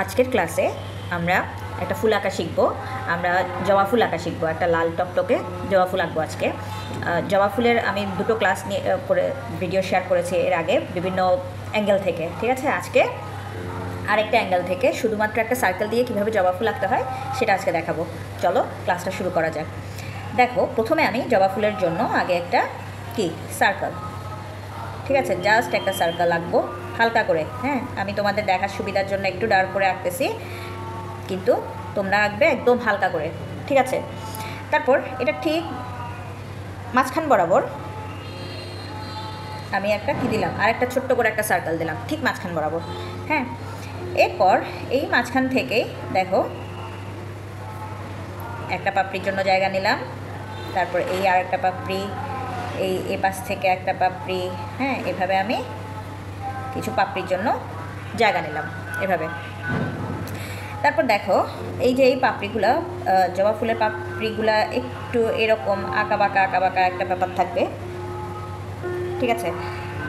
আজকের ক্লাসে আমরা একটা ফুল আঁকা শিখবো। আমরা জবা ফুল আঁকা শিখবো, একটা লাল টকটকে জবা ফুল আঁকবো আজকে। জবা ফুলের আমি দুটো ক্লাস নিয়ে করে ভিডিও শেয়ার করেছি এর আগে বিভিন্ন অ্যাঙ্গেল থেকে, ঠিক আছে। আজকে আরেকটা অ্যাঙ্গেল থেকে শুধুমাত্র একটা সার্কেল দিয়ে কীভাবে জবা ফুল আঁকতে হয় সেটা আজকে দেখাবো। চলো ক্লাসটা শুরু করা যাক। দেখো, প্রথমে আমি জবা ফুলের জন্য আগে একটা সার্কেল, ঠিক আছে, জাস্ট একটা সার্কেল আঁকবো হালকা করে। হ্যাঁ, আমি তোমাদের দেখার সুবিধার জন্য একটু ডার্ক করে আঁকতেছি, কিন্তু তোমরা আঁকবে একদম হালকা করে, ঠিক আছে। তারপর এটা ঠিক মাঝখান বরাবর আমি একটা দিলাম, আর একটা ছোট্ট করে একটা সার্কেল দিলাম ঠিক মাঝখান বরাবর। হ্যাঁ, এরপর এই মাঝখান থেকেই দেখো একটা পাপড়ির জন্য জায়গা নিলাম, তারপর এই আর একটা পাপড়ি, এই পাশ থেকে একটা পাপড়ি। হ্যাঁ, এভাবে আমি কিছু পাপড়ির জন্য জায়গা নিলাম এভাবে। তারপর দেখো এই যে এই পাপড়িগুলো, জবা ফুলের পাপড়িগুলো একটু এরকম আঁকা বাঁকা একটা ব্যাপার থাকবে, ঠিক আছে।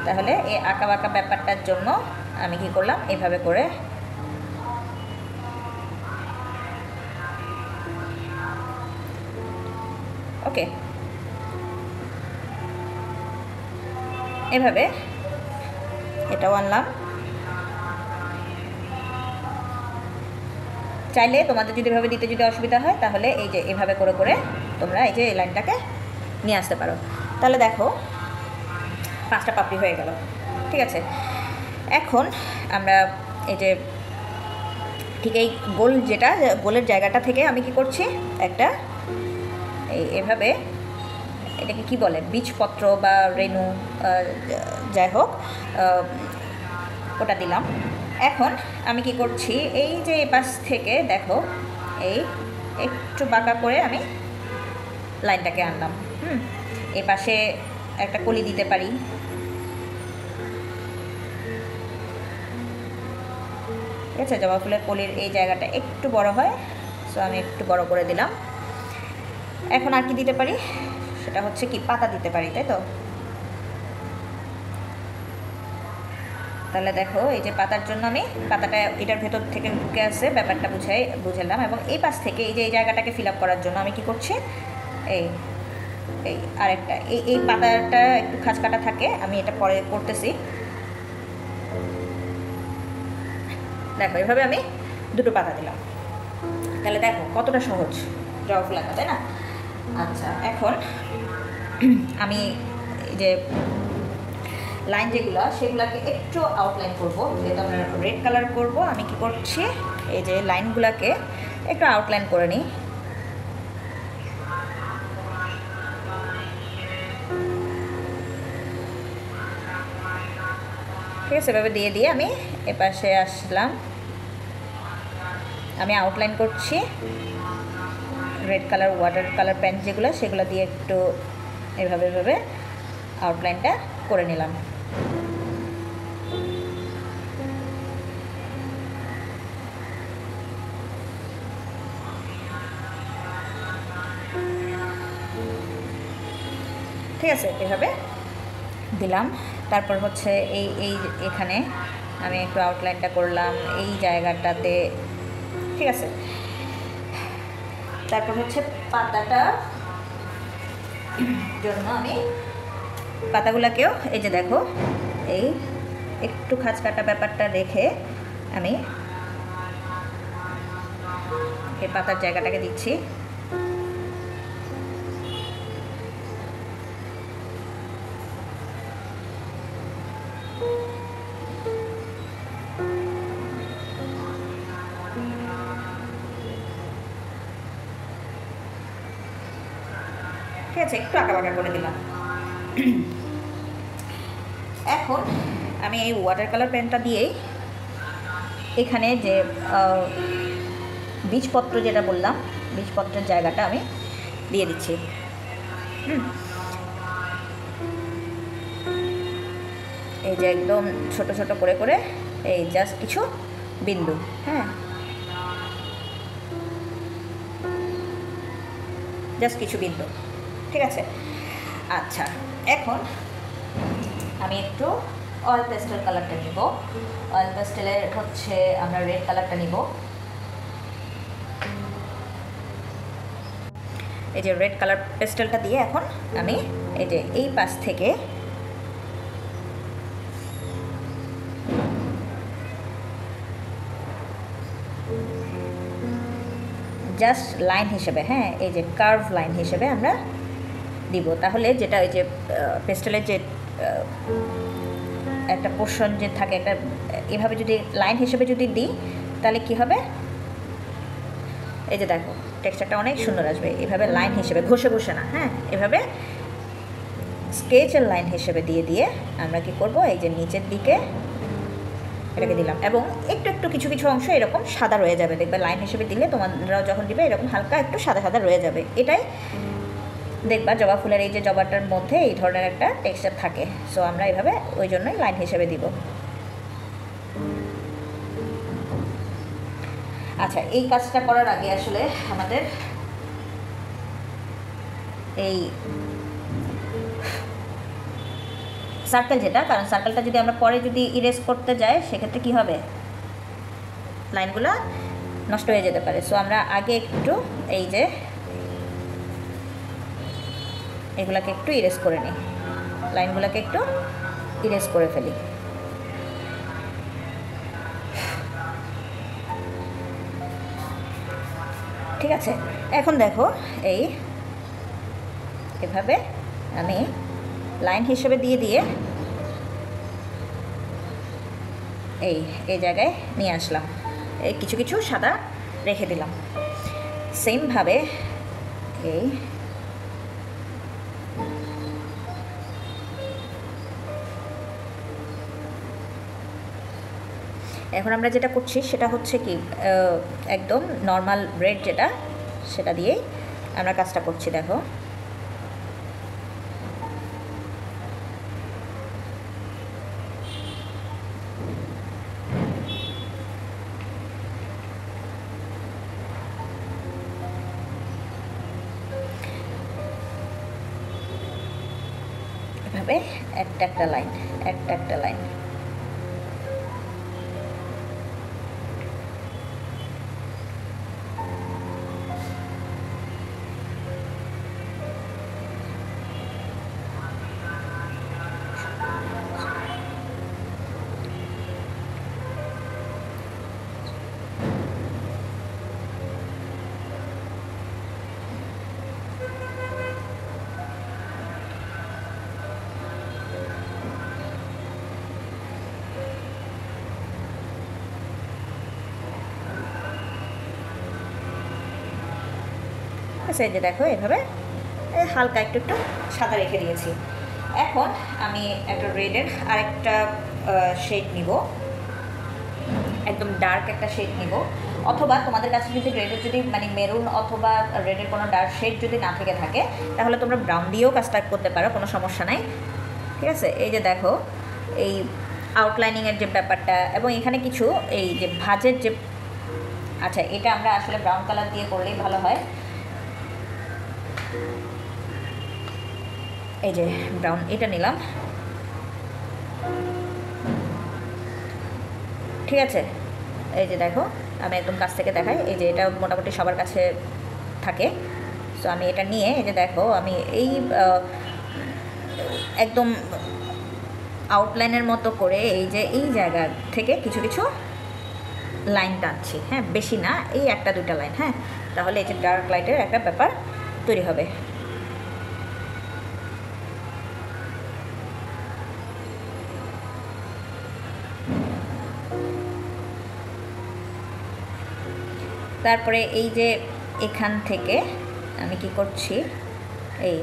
তাহলে এই আঁকা বাঁকা ব্যাপারটার জন্য আমি কি করলাম, এভাবে করে ওকে, এভাবে এটাও আনলাম। চাইলে তোমাদের যদি এভাবে দিতে যদি অসুবিধা হয় তাহলে এই যে এভাবে করে করে তোমরা এই যে এই লাইনটাকে নিয়ে আসতে পারো। তাহলে দেখো 5টা পাপড়ি হয়ে গেল, ঠিক আছে। এখন আমরা এই যে ঠিক এই গোলের জায়গাটা থেকে আমি কি করছি, একটা এভাবে, এটাকে কি বলে, বীজপত্র বা রেণু, যাই হোক, ওটা দিলাম। এখন আমি কি করছি, এই যে পাশ থেকে দেখো এই একটু বাঁকা করে আমি লাইনটাকে আনলাম। এই পাশে একটা কলি দিতে পারি, ঠিক আছে। জবা ফুলের কলির এই জায়গাটা একটু বড় হয়, সো আমি একটু বড় করে দিলাম। এখন আর কি দিতে পারি, সেটা হচ্ছে কি পাতা দিতে পারি, তাই তো। তাহলে দেখো এই যে পাতার জন্য আমি পাতাটা এটার ভেতর থেকে ঢুকে আসছে, ব্যাপারটা বুঝালাম। এবং এই পাশ থেকে এই যে এই জায়গাটাকে ফিল আপ করার জন্য আমি কি করছি, এই আরেকটা এই পাতাটা একটু খাঁজ কাটা থাকে, আমি এটা পরে করতেছি। দেখো এভাবে আমি দুটো পাতা দিলাম। তাহলে দেখো কতটা সহজ জবা ফুল আঁকা, তাই না? আচ্ছা, এখন আমি এই যে লাইন যেগুলো সেগুলোকে একটু আউটলাইন করবো, যেহেতু আমরা রেড কালার করবো। আমি কি করছি, এই যে লাইনগুলোকে একটু আউটলাইন করে নিই। ঠিক আছে, এভাবে দিয়ে আমি এপাশে আসলাম। আমি আউটলাইন করছি red colour water colour pen যেগুলো, সেগুলো দিয়ে একটু এভাবে আউটলাইনটা করে নিলাম। ঠিক আছে, এভাবে দিলাম। তারপর হচ্ছে এখানে আমি একটু আউটলাইনটা করলাম এই জায়গাটাতে, ঠিক আছে। তারপর হচ্ছে পাতাটা জন্য আমি পাতাগুলোকেও এই যে দেখো এই একটু খাঁজ কাটা ব্যাপারটা রেখে আমি এই পাতার জায়গাটাকে দিচ্ছি। ঠিক আছে, একটু আঁকা বাঁকা করে দিলাম। এখন আমি এই ওয়াটার কালার পেনটা দিয়েই এখানে যে বীজপত্র যেটা বললাম, বীজপত্রের জায়গাটা আমি দিয়ে দিচ্ছি। এই যে একদম ছোট ছোট করে করে এই জাস্ট কিছু বিন্দু, হ্যাঁ, জাস্ট কিছু বিন্দু, ঠিক আছে। আচ্ছা, এখন আমি একটু অয়েল পেস্টেল কালারটা নিব। অয়েল পেস্টেলের হচ্ছে আমরা রেড কালারটা নিব। এই যে রেড কালার পেস্টেলটা দিয়ে এখন আমি এই যে এই পাশ থেকে জাস্ট লাইন হিসেবে, হ্যাঁ এই যে কার্ভ লাইন হিসেবে আমরা দিব। তাহলে যেটা ওই যে পেস্টেলের যে একটা পোর্শন যে থাকে একটা, এভাবে যদি লাইন হিসেবে যদি দিই তাহলে কি হবে, এই যে দেখো টেক্সচারটা অনেক সুন্দর আসবে। এভাবে লাইন হিসেবে ঘষে ঘষে না, হ্যাঁ এভাবে স্কেচের লাইন হিসেবে দিয়ে দিয়ে আমরা কি করব, এই যে নিচের দিকে এটাকে দিলাম এবং একটু একটু কিছু কিছু অংশ এরকম সাদা রয়ে যাবে। দেখবে লাইন হিসেবে দিলে তোমরাও যখন দিবে এরকম হালকা একটু সাদা সাদা রয়ে যাবে। এটাই দেখবা জবা ফুলের এই যে জবাটার মধ্যে এই ধরনের একটা টেক্সচার থাকে। সো আমরা এভাবে ওই জন্যই লাইন হিসেবে দিব। আচ্ছা, এই কাজটা করার আগে আসলে আমাদের এই সার্কেল যেটা, কারণ সার্কেলটা যদি আমরা পরে যদি ইরেজ করতে যাই সেক্ষেত্রে কি হবে, লাইনগুলো নষ্ট হয়ে যেতে পারে। সো আমরা আগে একটু এই যে এগুলাকে একটু ইরেজ করে নিই, লাইনগুলোকে একটু ইরেজ করে ফেলি। ঠিক আছে, এখন দেখো এই এভাবে আমি লাইন হিসেবে দিয়ে দিয়ে এই জায়গায় নিয়ে আসলাম, এই কিছু কিছু সাদা রেখে দিলাম। সেমভাবে এই এখন আমরা যেটা করছি সেটা হচ্ছে কি একদম নর্মাল রেড যেটা, সেটা দিয়েই আমরা কাজটা করছি। দেখো এভাবে একটা একটা লাইন, একটা একটা লাইন। এই যে দেখো এভাবে হালকা একটু একটু সাদা রেখে দিয়েছি। এখন আমি একটা রেডের আরেকটা শেড নিব, একদম ডার্ক একটা শেড নিব। অথবা তোমাদের কাছে যদি রেডের যদি মানে মেরুন অথবা রেডের কোনো ডার্ক শেড যদি না থেকে থাকে তাহলে তোমরা ব্রাউন দিয়েও কাজটা করতে পারো, কোনো সমস্যা নাই। ঠিক আছে, এই যে দেখো এই আউটলাইনিংয়ের যে ব্যাপারটা এবং এখানে কিছু এই যে ভাঁজের যে, আচ্ছা এটা আমরা আসলে ব্রাউন কালার দিয়ে করলেই ভালো হয়। এই যে ব্রাউন এটা নিলাম, ঠিক আছে। এই যে দেখো আমি একদম কাছ থেকে দেখাই, এই যে এটা মোটামুটি সবার কাছে থাকে। সো আমি এটা নিয়ে এই যে দেখো আমি এই একদম আউটলাইনের মতো করে এই যে এই জায়গা থেকে কিছু কিছু লাইন টানছি, হ্যাঁ বেশি না, এই একটা দুইটা লাইন, হ্যাঁ তাহলে এই যে ডার্ক লাইটের একটা ব্যাপার তৈরি হবে। তারপরে এই যে এখান থেকে আমি কি করছি, এই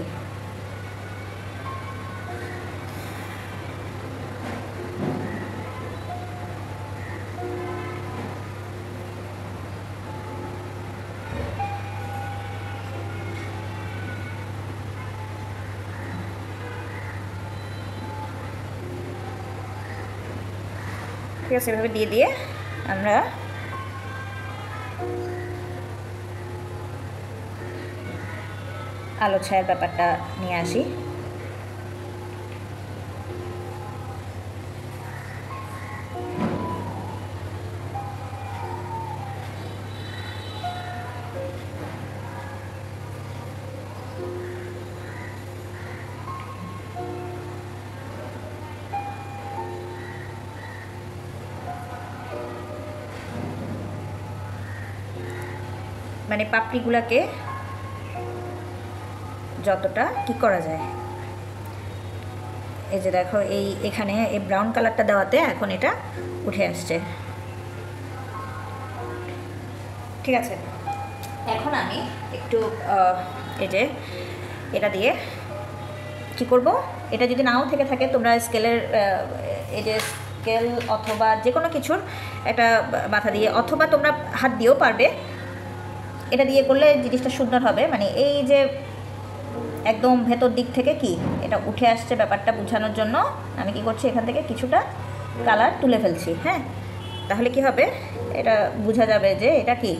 ঠিক আছে, এভাবে দিয়ে দিয়ে আমরা আলো ছায়ার ব্যাপারটা নিয়ে আসি। মানে পাপড়িগুলোকে যতটা কি করা যায়, এই যে দেখো এখানে এই ব্রাউন কালারটা দেওয়াতে এখন এটা উঠে আসছে। ঠিক আছে, এখন আমি একটু এই যে এটা দিয়ে কি করব, এটা যদি নাও থেকে থাকে তোমরা স্কেলের এই যে স্কেল অথবা যে কোনো কিছুর একটা মাথা দিয়ে অথবা তোমরা হাত দিয়েও পারবে, এটা দিয়ে করলে জিনিসটা সুন্দর হবে। মানে এই যে একদম ভেতর দিক থেকে কি এটা উঠে আসছে ব্যাপারটা বোঝানোর জন্য আমি কি করছি, এখান থেকে কিছুটা কালার তুলে ফেলছি। হ্যাঁ, তাহলে কি হবে, এটা বোঝা যাবে যে এটা কি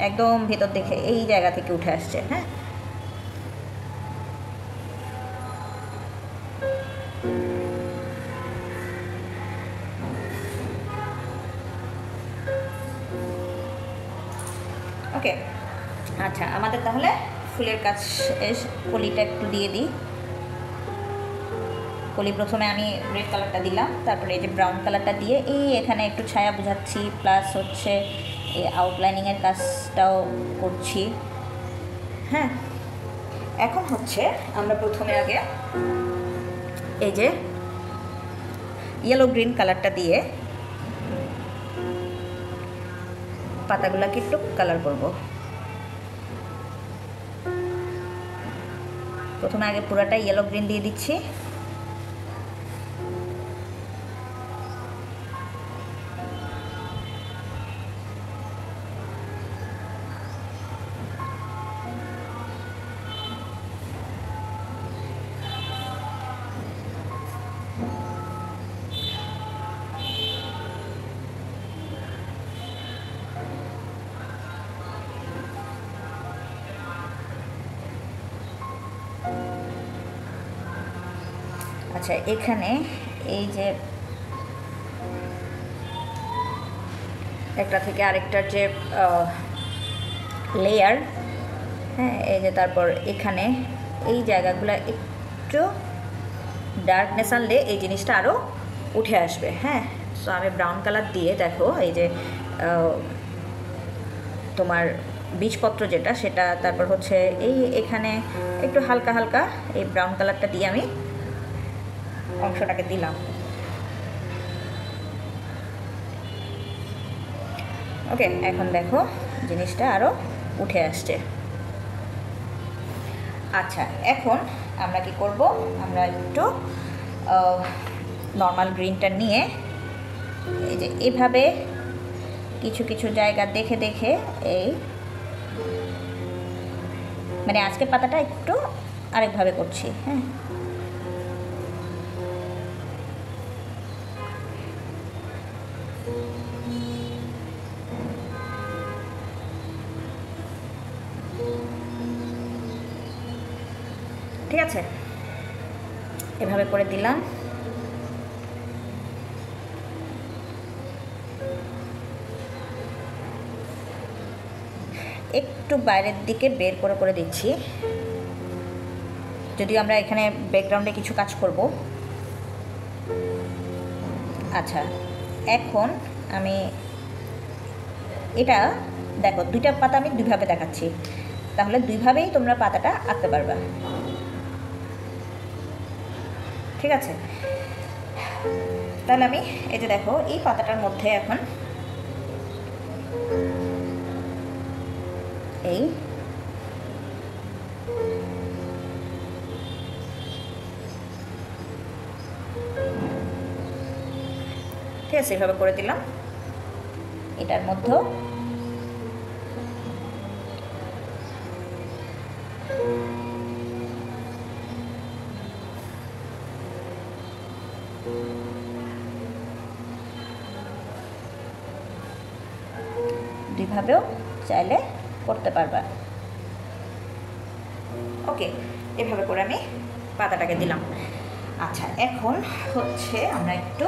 একদম ভেতর দিকে এই জায়গা থেকে উঠে আসছে। হ্যাঁ, ওকে। আচ্ছা, আমাদের তাহলে ফুলের কাজ কলিটা একটু দিয়ে দিই। কলি প্রথমে আমি রেড কালারটা দিলাম, তারপরে এই যে ব্রাউন কালারটা দিয়ে এই এখানে একটু ছায়া বোঝাচ্ছি, প্লাস হচ্ছে এই আউটলাইনিংয়ের কাজটাও করছি। হ্যাঁ, এখন হচ্ছে আমরা প্রথমে আগে এই যে ইয়েলো গ্রিন কালারটা দিয়ে পাতাগুলোকে একটু কালার করব। প্রথমে আগে পুরাটা ইয়েলো গ্রিন দিয়ে দিচ্ছি। আচ্ছা, এখানে এই যে একটা থেকে আরেকটার যে লেয়ার, হ্যাঁ, এই যে তারপর এখানে এই জায়গাগুলো একটু ডার্কনেস আনলে এই জিনিসটা আরও উঠে আসবে। হ্যাঁ, সো আমি ব্রাউন কালার দিয়ে দেখো এই যে তোমার বীজপত্র যেটা সেটা, তারপর হচ্ছে এই এখানে একটু হালকা হালকা এই ব্রাউন কালারটা দিয়ে আমি অংশটাকে দিলাম। ওকে, এখন দেখো জিনিসটা আরও উঠে আসছে। আচ্ছা, এখন আমরা কি করব, আমরা একটু নর্মাল গ্রিনটা নিয়ে এই যে এভাবে কিছু কিছু জায়গা দেখে দেখে এই মানে আজকে পাতাটা একটু আরেকভাবে করছি। হ্যাঁ, ঠিক আছে, এভাবে করে দিলাম। একটু বাইরের দিকে বের করে করে দিচ্ছি, যদিও আমরা এখানে ব্যাকগ্রাউন্ডে কিছু কাজ করব। আচ্ছা, এখন আমি এটা দেখো দুইটা পাতা আমি দুইভাবে দেখাচ্ছি, তাহলে দুইভাবেই তোমরা পাতাটা আঁকতে পারবা। ঠিক আছে, তাহলে আমি এই যে দেখো এই পাতাটার মধ্যে এখন এই ঠিক আছে এভাবে করে দিলাম। এটার মধ্যে দুইভাবেও চাইলে করতে পারবা। ওকে, এভাবে করে আমি পাতাটাকে দিলাম। আচ্ছা, এখন হচ্ছে আমরা একটু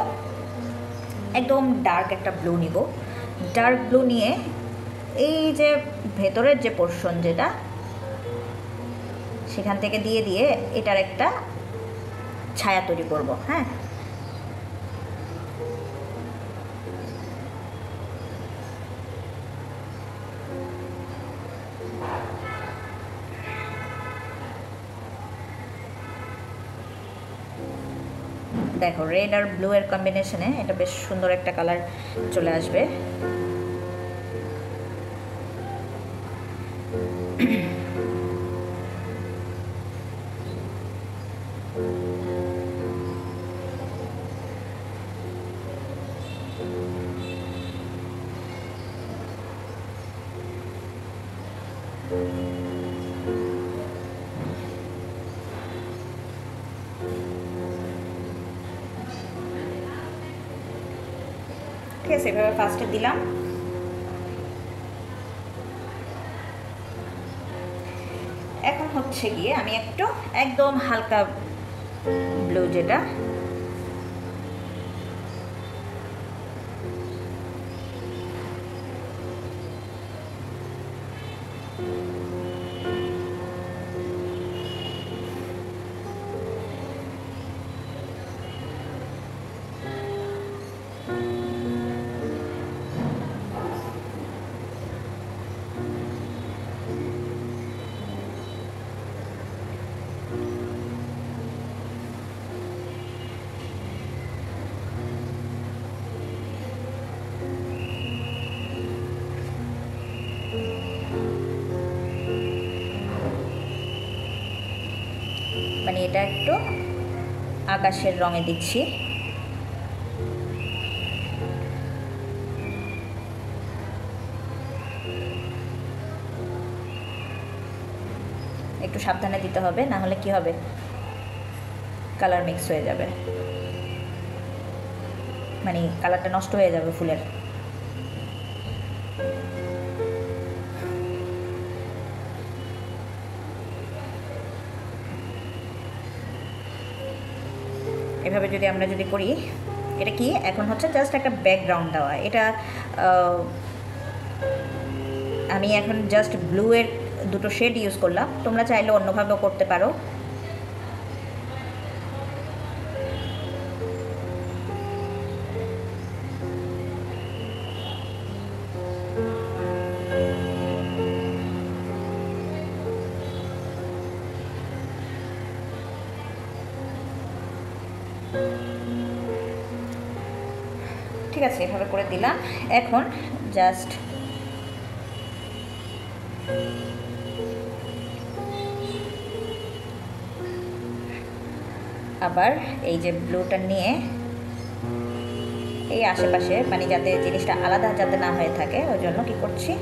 একদম ডার্ক একটা ব্লু নিব। ডার্ক ব্লু নিয়ে এই যে ভেতরের যে পোর্শন যেটা সেখান থেকে দিয়ে দিয়ে এটার একটা ছায়া তৈরি করব। হ্যাঁ, দেখো রেড আর ব্লু এর কম্বিনেশনে এটা বেশ সুন্দর একটা কালার চলে আসবে। ঠিক আছে, এভাবে ফার্স্টে দিলাম। এখন হচ্ছে গিয়ে আমি একটু একদম হালকা ব্লু যেটা মানে এটা একটু আকাশের রঙে দিচ্ছি। একটু সাবধানে দিতে হবে, না হলে কি হবে, কালার মিক্স হয়ে যাবে, মানে কালারটা নষ্ট হয়ে যাবে ফুলের। এভাবে যদি আমরা করি, এটা কি এখন হচ্ছে জাস্ট একটা ব্যাকগ্রাউন্ড দেওয়া। এটা আমি এখন জাস্ট ব্লু এর দুটো শেড ইউজ করলাম, তোমরা চাইলে অন্যভাবেও করতে পারো। ঠিক আছে, এভাবে করে দিলাম। এখন জাস্ট আবার এই যে ব্লুটা নিয়ে এই আশেপাশে, মানে যাতে জিনিসটা আলাদা যাতে না হয়ে থাকে, ওই জন্য কি করছি,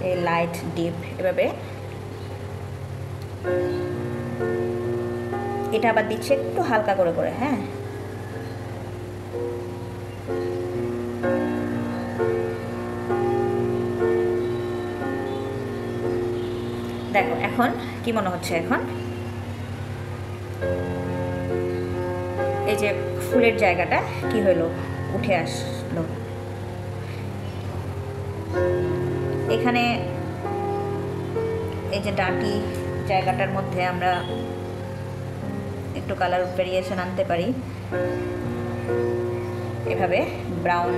এই লাইট ডিপ এভাবে। এটা আবার দিচ্ছি একটু হালকা করে করে। হ্যাঁ, দেখো এখন কি মনে হচ্ছে, এখন এই যে ফুলের জায়গাটা কি হলো, উঠে আসলো। এখানে এই যে ডাঁটি জায়গাটার মধ্যে আমরা একটু কালার ভেরিয়েশন আনতে পারি, এভাবে ব্রাউন।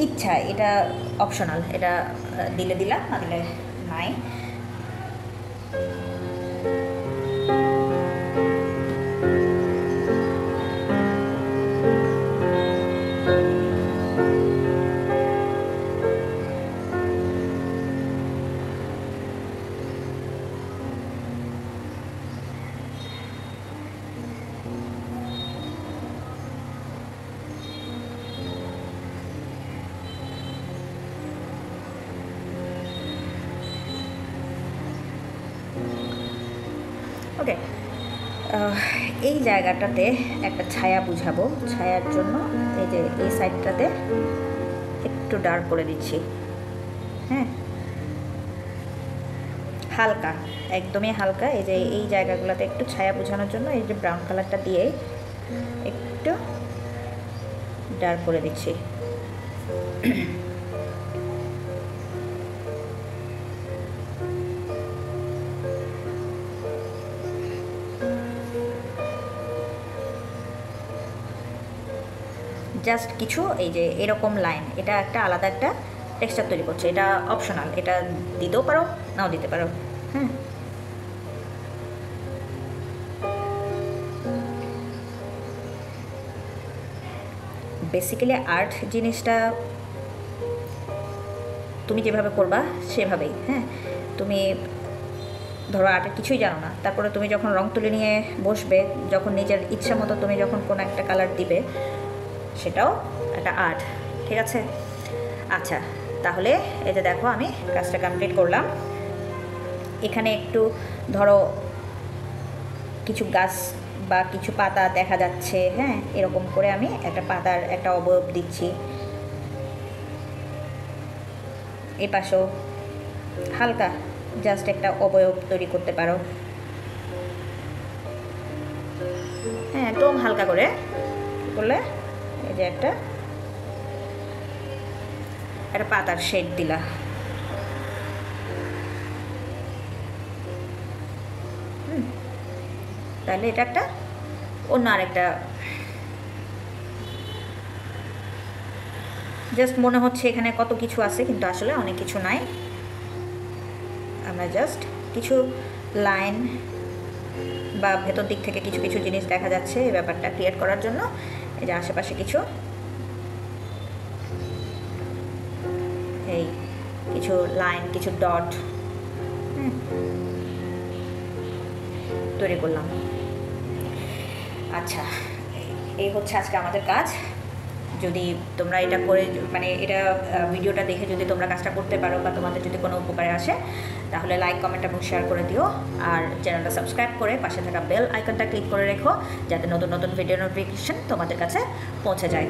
ইচ্ছা, এটা অপশনাল, এটা দিলে দিলাম, না দিলে নাই। ওকে, এই জায়গাটাতে একটা ছায়া বুঝাবো। ছায়ার জন্য এই যে এই সাইডটাতে একটু ডার্ক করে দিচ্ছি। হ্যাঁ, হালকা, একদমই হালকা। এই যে এই জায়গাগুলোতে একটু ছায়া বোঝানোর জন্য এই যে ব্রাউন কালারটা দিয়ে একটু ডার্ক করে দিচ্ছি। জাস্ট কিছু এই যে এরকম লাইন, এটা একটা আলাদা একটা টেক্সচার তৈরি করছে। এটা অপশনাল, এটা দিতেও পারো নাও দিতে পারো। হ্যাঁ, বেসিক্যালি আর্ট জিনিসটা তুমি যেভাবে করবা সেভাবেই। হ্যাঁ, তুমি ধরো আর্টের কিছুই জানো না, তারপরে তুমি যখন রং তুলি নিয়ে বসবে, যখন নিজের ইচ্ছা মতো তুমি যখন কোনো একটা কালার দিবে, সেটাও একটা আর্ট। ঠিক আছে? আচ্ছা, তাহলে এই যে দেখো আমি কাজটা কমপ্লিট করলাম। এখানে একটু ধরো কিছু গাছ বা কিছু পাতা দেখা যাচ্ছে। হ্যাঁ, এরকম করে আমি একটা পাতার একটা অবয়ব দিচ্ছি। এই পাশেও হালকা জাস্ট একটা অবয়ব তৈরি করতে পারো। হ্যাঁ, একদম হালকা করে করলে এই যে একটা পাতার শেড দিলা। তাহলে এটা একটা অন্য আরেকটা, জাস্ট মনে হচ্ছে এখানে কত কিছু আছে, কিন্তু আসলে অনেক কিছু নাই। আমরা জাস্ট কিছু লাইন বা ভেতর দিক থেকে কিছু কিছু জিনিস দেখা যাচ্ছে, এই ব্যাপারটা ক্রিয়েট করার জন্য এই যে আশেপাশে কিছু এই কিছু লাইন, কিছু ডট তৈরি করলাম। আচ্ছা, এই হচ্ছে আজকে আমাদের কাজ। যদি তোমরা এটা করে মানে এটা ভিডিওটা দেখে যদি তোমরা কাজটা করতে পারো বা তোমাদের যদি কোনো উপকারে আসে, তাহলে লাইক, কমেন্ট এবং শেয়ার করে দিও। আর চ্যানেলটা সাবস্ক্রাইব করে পাশে থাকা বেল আইকনটা ক্লিক করে রেখো, যাতে নতুন নতুন ভিডিও নোটিফিকেশন তোমাদের কাছে পৌঁছে যায়।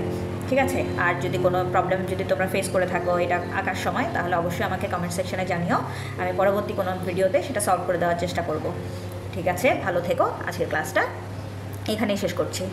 ঠিক আছে? আর যদি কোনো প্রবলেম যদি তোমরা ফেস করে থাকো এটা আঁকার সময়, তাহলে অবশ্যই আমাকে কমেন্ট সেকশনে জানিও। আমি পরবর্তী কোনো ভিডিওতে সেটা সলভ করে দেওয়ার চেষ্টা করব। ঠিক আছে? ভালো থেকো। আজকের ক্লাসটা এখানেই শেষ করছি।